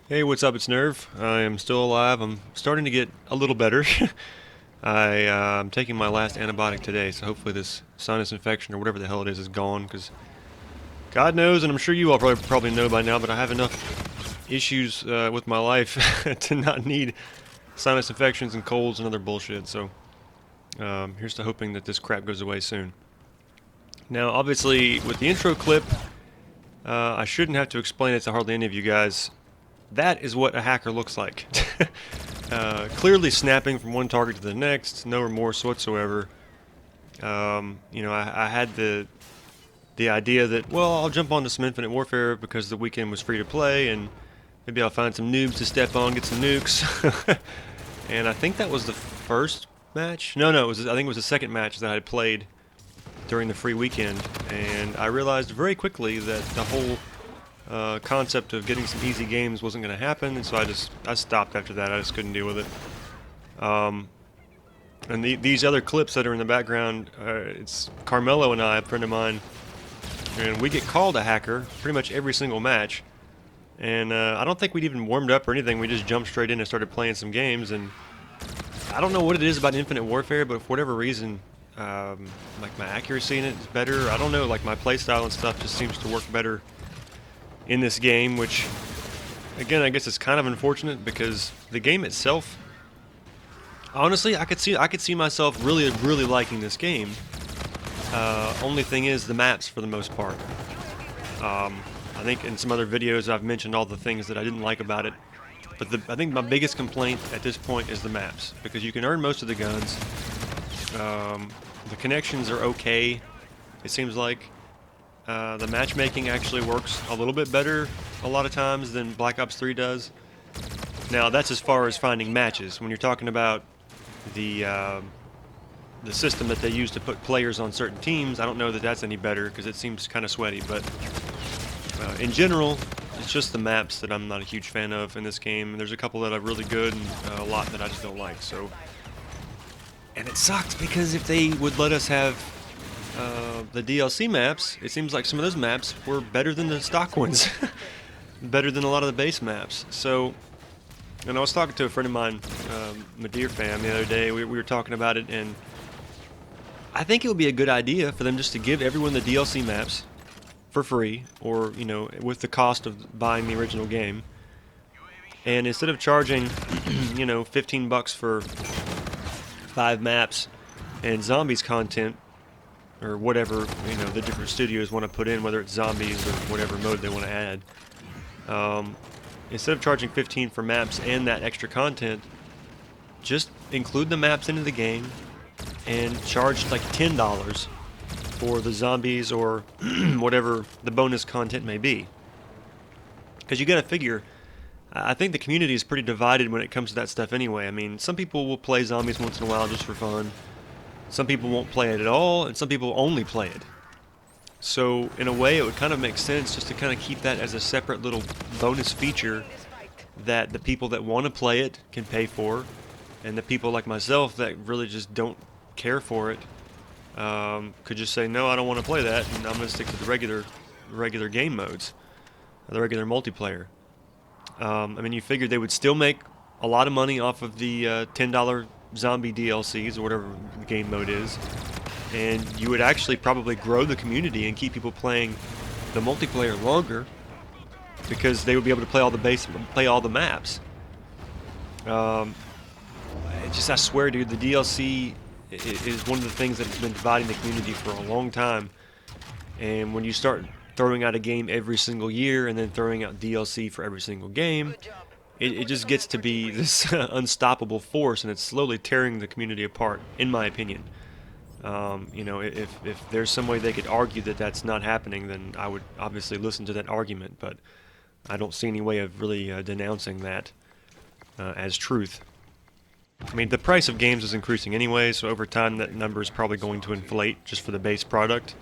Hey, what's up? It's Nerve. I am still alive. I'm starting to get a little better. I'm taking my last antibiotic today, so hopefully this sinus infection or whatever the hell it is gone. Because God knows, and I'm sure you all probably know by now, but I have enough issues with my life to not need sinus infections and colds and other bullshit. So here's to hoping that this crap goes away soon. Now, obviously, with the intro clip, I shouldn't have to explain it to hardly any of you guys. That is what a hacker looks like. Clearly snapping from one target to the next, no remorse whatsoever. I had the idea that, well, I'll jump onto some Infinite Warfare because the weekend was free to play, and maybe I'll find some noobs to step on, get some nukes. And I think that was the first match. No, I think it was the second match that I had played during the free weekend, and I realized very quickly that the whole concept of getting some easy games wasn't going to happen, and so I stopped after that. I just couldn't deal with it. And these other clips that are in the background, it's Carmelo and I, a friend of mine, and we get called a hacker pretty much every single match. And I don't think we'd even warmed up or anything. We just jumped straight in and started playing some games. And I don't know what it is about Infinite Warfare, but for whatever reason, like my accuracy in it is better. I don't know, like my playstyle and stuff just seems to work better in this game, which again I guess it's kind of unfortunate because the game itself, honestly, I could see myself really liking this game. Only thing is the maps for the most part. I think in some other videos I've mentioned all the things that I didn't like about it, but I think my biggest complaint at this point is the maps, because you can earn most of the guns. The connections are okay, it seems like. The matchmaking actually works a little bit better a lot of times than Black Ops 3 does. Now that's as far as finding matches. When you're talking about the system that they use to put players on certain teams, I don't know that that's any better because it seems kind of sweaty. But in general, it's just the maps that I'm not a huge fan of in this game. There's a couple that are really good and a lot that I just don't like. So, and it sucks because if they would let us have the DLC maps, it seems like some of those maps were better than the stock ones. Better than a lot of the base maps. So, and I was talking to a friend of mine, Madeir fam, the other day. We were talking about it, and I think it would be a good idea for them just to give everyone the DLC maps for free, or, you know, with the cost of buying the original game. And instead of charging, you know, 15 bucks for 5 maps and zombies content, or whatever, you know, the different studios want to put in, whether it's zombies or whatever mode they want to add. Instead of charging 15 for maps and that extra content, just include the maps into the game and charge like $10 for the zombies or whatever the bonus content may be. Because you got to figure, I think the community is pretty divided when it comes to that stuff anyway. I mean, some people will play zombies once in a while just for fun. Some people won't play it at all, and some people only play it. So, in a way, it would kind of make sense just to kind of keep that as a separate little bonus feature that the people that want to play it can pay for, and the people like myself that really just don't care for it could just say, no, I don't want to play that, and I'm going to stick to the regular game modes, the regular multiplayer. I mean, you figured they would still make a lot of money off of the $10 zombie DLCs or whatever the game mode is, and you would actually probably grow the community and keep people playing the multiplayer longer because they would be able to play all the maps. I swear, dude, the DLC is one of the things that's been dividing the community for a long time. And when you start throwing out a game every single year and then throwing out DLC for every single game, it just gets to be this unstoppable force, and it's slowly tearing the community apart, in my opinion. You know, if there's some way they could argue that that's not happening, then I would obviously listen to that argument, but I don't see any way of really denouncing that as truth. I mean, the price of games is increasing anyway, so over time that number is probably going to inflate just for the base product.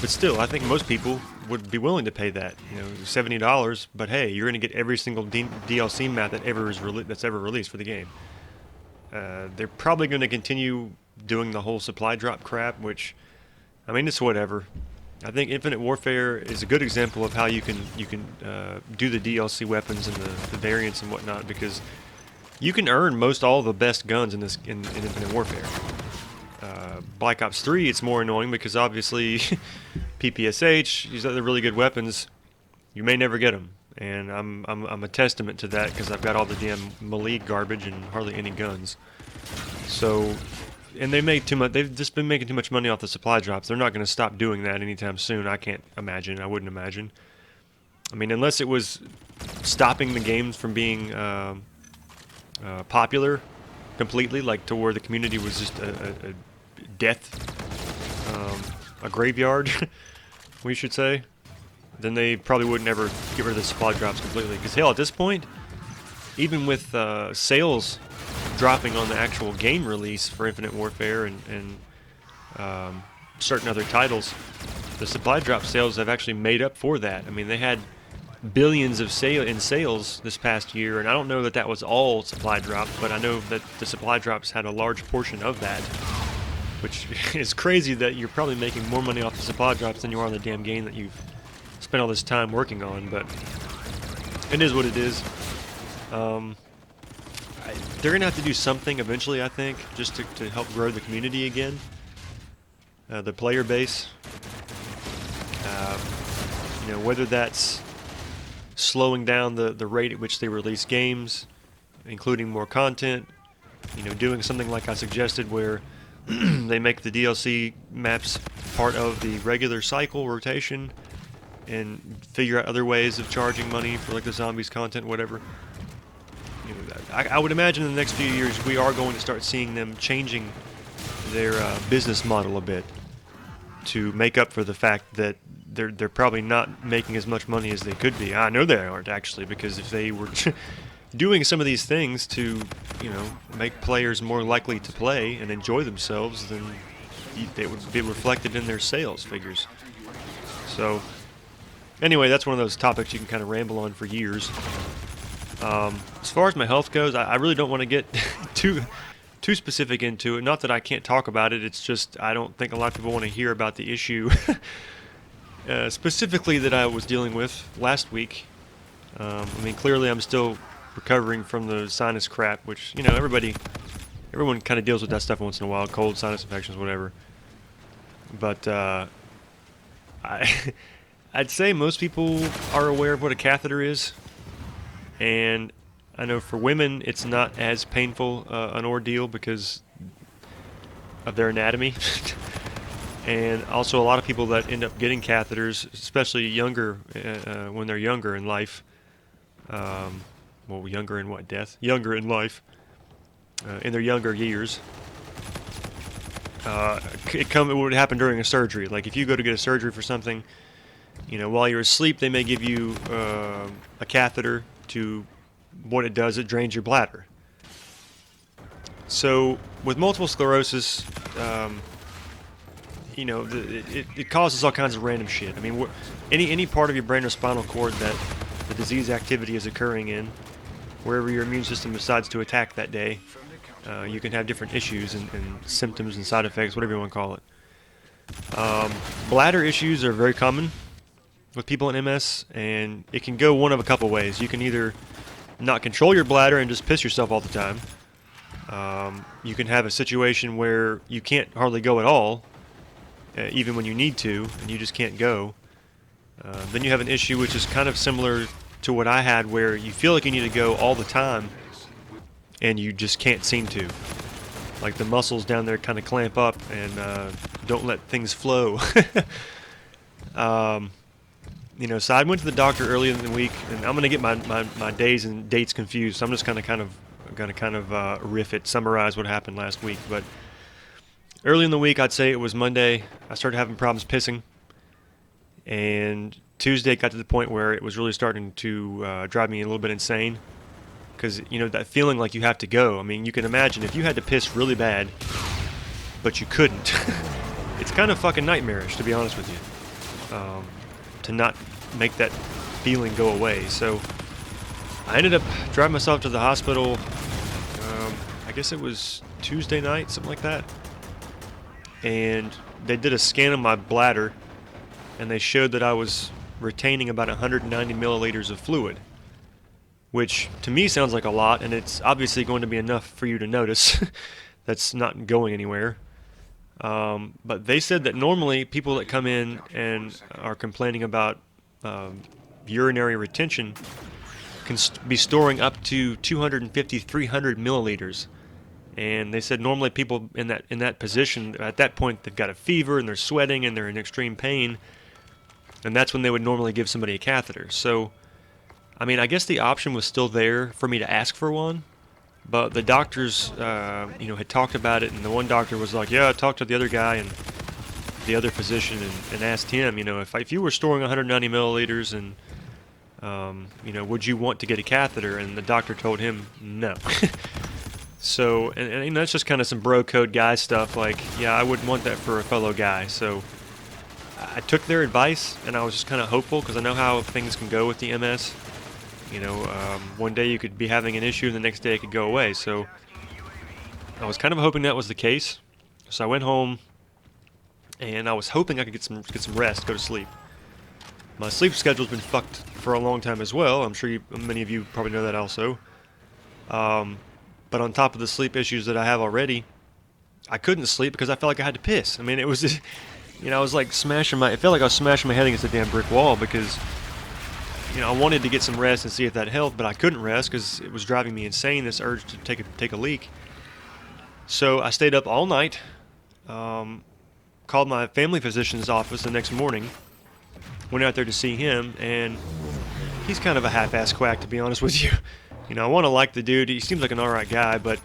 But still, I think most people would be willing to pay that, you know, $70. But hey, you're going to get every single DLC map that that's ever released for the game. They're probably going to continue doing the whole supply drop crap, which, I mean, it's whatever. I think Infinite Warfare is a good example of how you can do the DLC weapons and the variants and whatnot, because you can earn most all the best guns in Infinite Warfare. Black Ops 3, it's more annoying because obviously PPSH, these other really good weapons, you may never get them, and I'm a testament to that because I've got all the damn melee garbage and hardly any guns. So, and they make too much. They've just been making too much money off the supply drops. They're not going to stop doing that anytime soon. I can't imagine. I wouldn't imagine. I mean, unless it was stopping the games from being popular completely, like to where the community was just a death, a graveyard, we should say, then they probably wouldn't ever get rid of the supply drops completely. Because hell, at this point, even with sales dropping on the actual game release for Infinite Warfare and certain other titles, the supply drop sales have actually made up for that. I mean, they had billions of sales this past year, and I don't know that that was all supply drops, but I know that the supply drops had a large portion of that, which is crazy that you're probably making more money off the supply drops than you are on the damn game that you've spent all this time working on, but it is what it is. They're going to have to do something eventually, I think, just to help grow the community again, the player base. You know, whether that's slowing down the rate at which they release games, including more content, you know, doing something like I suggested where they make the DLC maps part of the regular cycle rotation and figure out other ways of charging money for like the zombies content, whatever. You know, I would imagine in the next few years we are going to start seeing them changing their business model a bit to make up for the fact that they're probably not making as much money as they could be. I know they aren't, actually, because if they were doing some of these things to, you know, make players more likely to play and enjoy themselves, then it would be reflected in their sales figures. So, anyway, that's one of those topics you can kind of ramble on for years. As far as my health goes, I really don't want to get too specific into it. Not that I can't talk about it, it's just I don't think a lot of people want to hear about the issue specifically that I was dealing with last week. I mean, clearly I'm still recovering from the sinus crap, which, you know, everyone kind of deals with that stuff once in a while, cold, sinus infections, whatever. But I'd say most people are aware of what a catheter is, and I know for women it's not as painful an ordeal because of their anatomy. And also a lot of people that end up getting catheters, especially younger, when they're younger in life, well, younger in what, death? Younger in life, in their younger years, it would happen during a surgery. Like if you go to get a surgery for something, you know, while you're asleep, they may give you a catheter to, what it does, it drains your bladder. So with multiple sclerosis, you know, it causes all kinds of random shit. I mean, any part of your brain or spinal cord that the disease activity is occurring in, wherever your immune system decides to attack that day, you can have different issues and symptoms and side effects, whatever you want to call it. Bladder issues are very common with people in MS, and it can go one of a couple ways. You can either not control your bladder and just piss yourself all the time. You can have a situation where you can't hardly go at all, even when you need to, and you just can't go. Then you have an issue which is kind of similar to what I had, where you feel like you need to go all the time, and you just can't seem to. Like the muscles down there kind of clamp up and don't let things flow. You know, so I went to the doctor earlier in the week, and I'm going to get my days and dates confused, so I'm just going to summarize what happened last week. But early in the week, I'd say it was Monday, I started having problems pissing, and Tuesday it got to the point where it was really starting to drive me a little bit insane, because, you know, that feeling like you have to go. I mean, you can imagine if you had to piss really bad, but you couldn't. It's kind of fucking nightmarish, to be honest with you, to not make that feeling go away. So I ended up driving myself to the hospital, I guess it was Tuesday night, something like that. And they did a scan of my bladder, and they showed that I was retaining about 190 milliliters of fluid, which to me sounds like a lot, and it's obviously going to be enough for you to notice. That's not going anywhere. But they said that normally people that come in and are complaining about urinary retention can be storing up to 250, 300 milliliters. And they said normally people in that position, at that point, they've got a fever and they're sweating and they're in extreme pain, and that's when they would normally give somebody a catheter. So, I mean, I guess the option was still there for me to ask for one, but the doctors, had talked about it, and the one doctor was like, "Yeah, I talked to the other guy and the other physician and asked him, if you were storing 190 milliliters and would you want to get a catheter?" And the doctor told him no. So, and that's just kind of some bro code guy stuff. Like, yeah, I wouldn't want that for a fellow guy. So I took their advice, and I was just kind of hopeful because I know how things can go with the MS. One day you could be having an issue, and the next day it could go away. So I was kind of hoping that was the case. So I went home, and I was hoping I could get some rest, go to sleep. My sleep schedule's been fucked for a long time as well. I'm sure many of you probably know that also. But on top of the sleep issues that I have already, I couldn't sleep because I felt like I had to piss. I mean, it was just, I was like it felt like I was smashing my head against a damn brick wall because, I wanted to get some rest and see if that helped, but I couldn't rest because it was driving me insane, this urge to take a leak. So I stayed up all night, called my family physician's office the next morning, went out there to see him, and he's kind of a half-ass quack, to be honest with you. I want to like the dude. He seems like an alright guy, but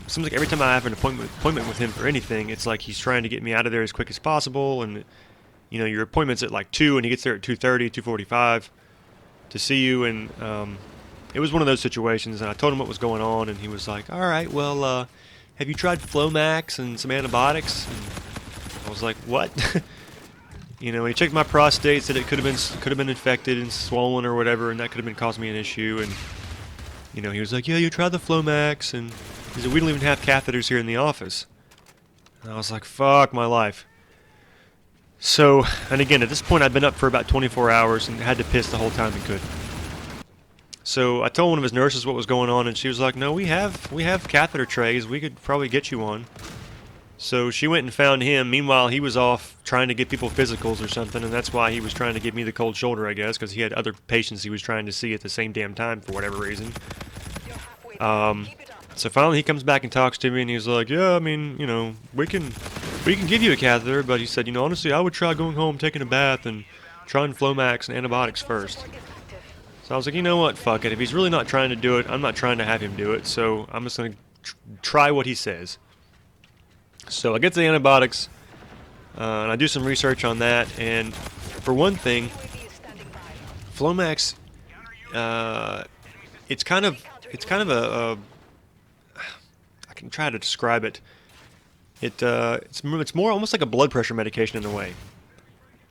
seems like every time I have an appointment with him for anything, it's like he's trying to get me out of there as quick as possible. And your appointment's at like 2, and he gets there at 2:30, 2:45 to see you. And it was one of those situations. And I told him what was going on, and he was like, "All right, well, have you tried Flomax and some antibiotics?" And I was like, "What?" He checked my prostate, said it could have been infected and swollen or whatever, and that could have been causing me an issue. And he was like, "Yeah, you tried the Flomax," and he said, "We don't even have catheters here in the office." And I was like, "Fuck my life." So, and again, at this point, I'd been up for about 24 hours and had to piss the whole time I could. So I told one of his nurses what was going on, and she was like, "No, we have catheter trays. We could probably get you one." So she went and found him. Meanwhile, he was off trying to get people physicals or something, and that's why he was trying to give me the cold shoulder, I guess, because he had other patients he was trying to see at the same damn time for whatever reason. So finally he comes back and talks to me, and he's like, "Yeah, I mean, we can give you a catheter, but," he said, "honestly, I would try going home, taking a bath, and trying Flomax and antibiotics first." So I was like, "You know what, fuck it. If he's really not trying to do it, I'm not trying to have him do it, so I'm just going to try what he says." So I get to the antibiotics, and I do some research on that, and for one thing, Flomax, it's kind of a I can try to describe it. It's more almost like a blood pressure medication in a way,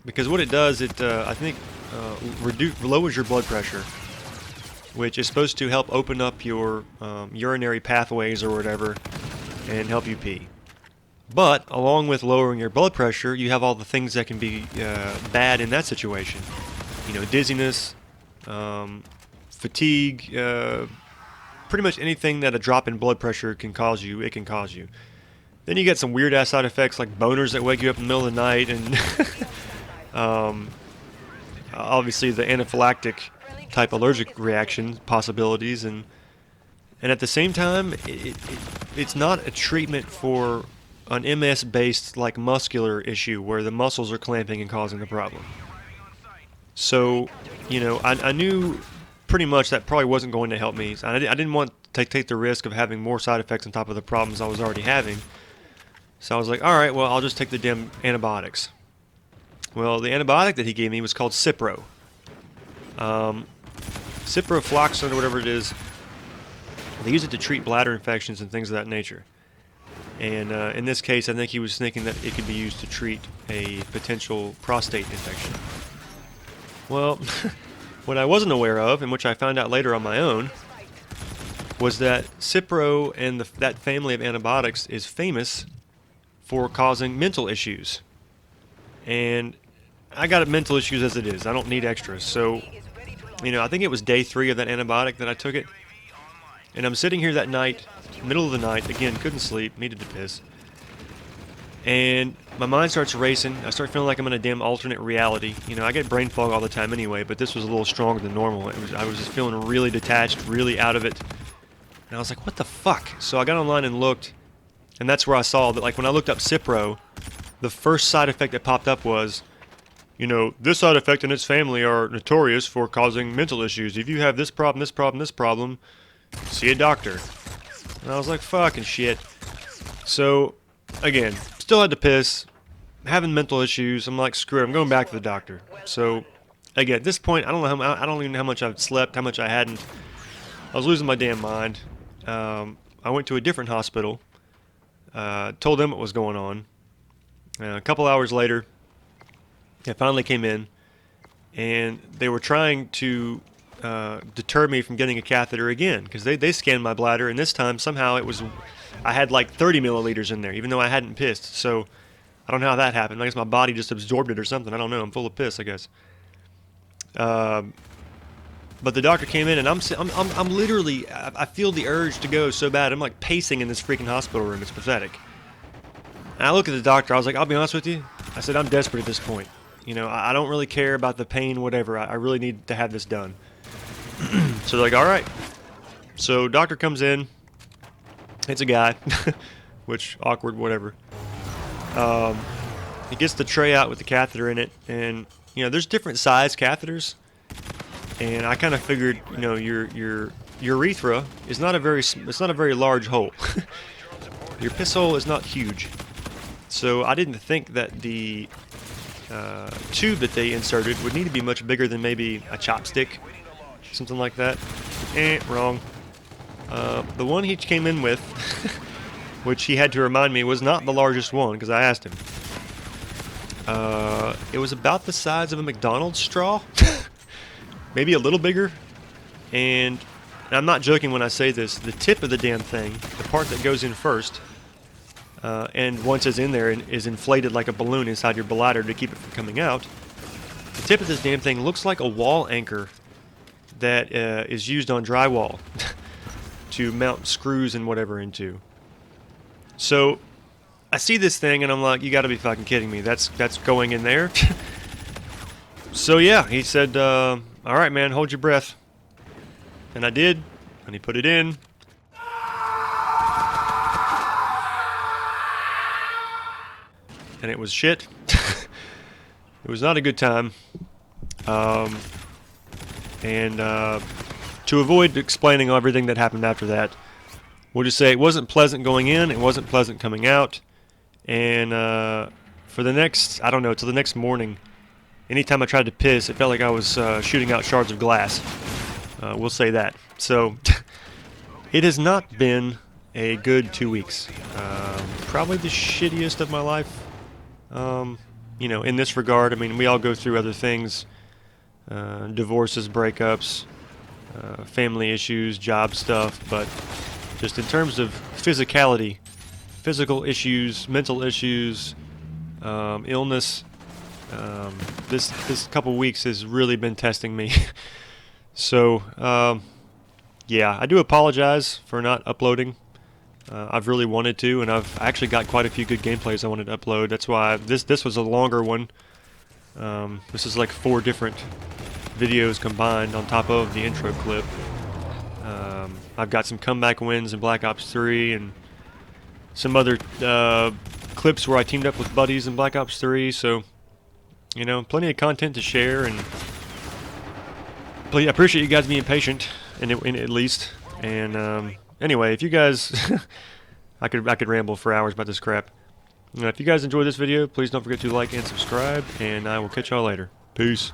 because what it does, I think lowers your blood pressure, which is supposed to help open up your urinary pathways or whatever, and help you pee. But along with lowering your blood pressure, you have all the things that can be bad in that situation. Dizziness, fatigue, pretty much anything that a drop in blood pressure can cause you, it can cause you. Then you get some weird ass side effects like boners that wake you up in the middle of the night, and obviously the anaphylactic type allergic reaction possibilities, and at the same time, it's not a treatment for an MS-based like muscular issue where the muscles are clamping and causing the problem. So, I knew pretty much that probably wasn't going to help me. I didn't want to take the risk of having more side effects on top of the problems I was already having. So I was like, all right, well, I'll just take the damn antibiotics. Well, the antibiotic that he gave me was called Cipro. Ciprofloxacin or whatever it is. They use it to treat bladder infections and things of that nature. And in this case, I think he was thinking that it could be used to treat a potential prostate infection. Well, what I wasn't aware of, and which I found out later on my own, was that Cipro and that family of antibiotics is famous for causing mental issues. And I got mental issues as it is. I don't need extras. So, you know, I think it was day 3 of that antibiotic that I took it. And I'm sitting here that night, middle of the night, again, couldn't sleep, needed to piss. And my mind starts racing. I start feeling like I'm in a damn alternate reality. You know, I get brain fog all the time anyway, but this was a little stronger than normal. I was just feeling really detached, really out of it. And I was like, what the fuck? So I got online and looked, and that's where I saw that, like, when I looked up Cipro, the first side effect that popped up was, you know, this side effect and its family are notorious for causing mental issues. If you have this problem, this problem, this problem, see a doctor. And I was like, fucking shit. So, again, still had to piss, having mental issues. I'm like, screw it, I'm going back to the doctor. So, again, at this point, I don't even know how much I've slept, how much I hadn't. I was losing my damn mind. I went to a different hospital, told them what was going on. A couple hours later, I finally came in, and they were trying to deter me from getting a catheter again, because they scanned my bladder, and this time somehow I had like 30 milliliters in there, even though I hadn't pissed. So I don't know how that happened. I guess my body just absorbed it or something. I don't know. I'm full of piss, I guess. But the doctor came in, and I'm literally, I feel the urge to go so bad. I'm like pacing in this freaking hospital room. It's pathetic. And I look at the doctor. I was like, I'll be honest with you. I said, I'm desperate at this point. You know, I don't really care about the pain, whatever. I really need to have this done. So they're like, all right. So doctor comes in. It's a guy, which awkward, whatever. He gets the tray out with the catheter in it, and you know, there's different size catheters. And I kind of figured, you know, your urethra is not a very large hole. Your piss hole is not huge. So I didn't think that the tube that they inserted would need to be much bigger than maybe a chopstick, something like that. Wrong. The one he came in with, which he had to remind me was not the largest one, because I asked him. It was about the size of a McDonald's straw. Maybe a little bigger. And I'm not joking when I say this, the tip of the damn thing, the part that goes in first, and once it's in there, is inflated like a balloon inside your bladder to keep it from coming out. The tip of this damn thing looks like a wall anchor that is used on drywall to mount screws and whatever into. So I see this thing and I'm like, you gotta be fucking kidding me. That's going in there? So yeah, he said, all right, man, hold your breath. And I did, and he put it in. And it was shit. It was not a good time. To avoid explaining everything that happened after that, we'll just say it wasn't pleasant going in, it wasn't pleasant coming out. And for the next, I don't know, till the next morning, anytime I tried to piss, it felt like I was shooting out shards of glass. We'll say that. So, it has not been a good 2 weeks. Probably the shittiest of my life. You know, in this regard, I mean, we all go through other things. Divorces, breakups, family issues, job stuff. But just in terms of physicality, physical issues, mental issues, illness, this couple weeks has really been testing me. So, yeah, I do apologize for not uploading. I've really wanted to, and I've actually got quite a few good gameplays I wanted to upload. That's why this was a longer one. This is like 4 different videos combined on top of the intro clip. I've got some comeback wins in Black Ops 3 and some other clips where I teamed up with buddies in Black Ops 3, so you know, plenty of content to share, and I appreciate you guys being patient, at least. And anyway, if you guys, I could ramble for hours about this crap. If you guys enjoyed this video, please don't forget to like and subscribe, and I will catch y'all later. Peace.